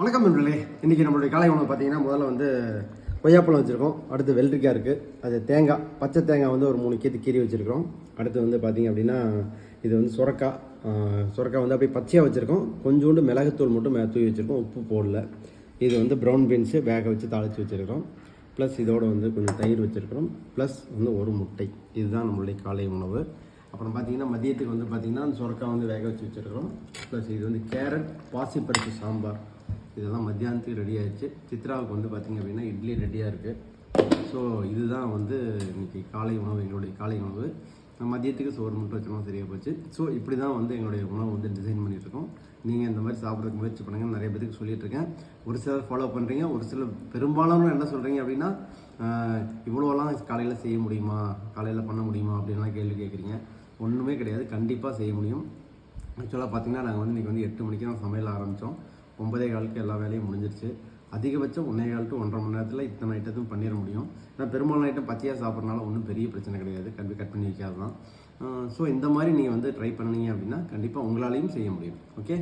வணக்கம் நண்பர்களே. இன்றைக்கி நம்மளுடைய காலை உணவு பார்த்தீங்கன்னா முதல்ல வந்து கொய்யாப்பழம் வச்சுருக்கோம். அடுத்து வெள்ளரிக்காய் இருக்குது. அது தேங்காய், பச்சை தேங்காய் வந்து ஒரு 3 கீறி வச்சுருக்கோம். அடுத்து வந்து பார்த்திங்க அப்படின்னா இது வந்து சுரக்காய் வந்து அப்படியே பச்சையாக வச்சுருக்கோம். கொஞ்சோண்டு மிளகுத்தூள் மட்டும் தூவி வச்சுருக்கோம், உப்பு போடல. இது வந்து ப்ரௌன் பீன்ஸு வேக வச்சு தாளித்து வச்சுருக்கோம். ப்ளஸ் இதோடு வந்து கொஞ்சம் தயிர் வச்சுருக்கிறோம். ப்ளஸ் வந்து ஒரு முட்டை. இதுதான் நம்மளுடைய காலை உணவு. அப்புறம் பார்த்திங்கன்னா மதியத்துக்கு வந்து பார்த்திங்கன்னா அந்த சுரக்காய் வந்து வேக வச்சு வச்சுருக்கிறோம். ப்ளஸ் இது வந்து கேரட் பாசிப்பருப்பு சாம்பார். இதெல்லாம் மத்தியானத்துக்கு ரெடி ஆகிடுச்சு. சித்ராவுக்கு வந்து பார்த்திங்க அப்படின்னா இட்லி ரெடியாக இருக்குது. ஸோ இதுதான் வந்து இன்றைக்கி காலை உணவு, எங்களுடைய காலை உணவு. மதியத்துக்கு சோறு மட்டும் வச்சோம்னா சரியாக போச்சு. ஸோ இப்படி தான் வந்து எங்களுடைய உணவு வந்து டிசைன் பண்ணிகிட்ருக்கோம். நீங்கள் இந்த மாதிரி சாப்பிட்றதுக்கு முயற்சி பண்ணுங்கள். நிறைய பேருக்கு சொல்லிகிட்ருக்கேன். ஒரு சிலர் ஃபாலோ பண்ணுறீங்க, ஒரு சிலர் பெரும்பாலான என்ன சொல்கிறீங்க அப்படின்னா இவ்வளோலாம் காலையில் செய்ய முடியுமா, காலையில் பண்ண முடியுமா அப்படின்லாம் கேள்வி கேட்குறீங்க. ஒன்றுமே கிடையாது, கண்டிப்பாக செய்ய முடியும். ஆக்சுவலாக பார்த்திங்கன்னா நாங்கள் வந்து இன்றைக்கி வந்து 8 மணிக்கு தான் சமையல் ஆரம்பித்தோம். 9:15 எல்லா வேலையும் முடிஞ்சிருச்சு. அதிகபட்சம் 1.25 to 1.5 மணி நேரத்தில் இத்தனை ஐட்டத்தையும் பண்ணிட முடியும். ஏன்னா பெரும்பாலான ஐட்டம் பச்சையாக சாப்பிட்றதுனால ஒன்றும் பெரிய பிரச்சனை கிடையாது, கட் பண்ணி வைக்காது தான். ஸோ இந்த மாதிரி நீங்கள் வந்து ட்ரை பண்ணீங்க அப்படின்னா கண்டிப்பாக உங்களாலையும் செய்ய முடியும். ஓகே.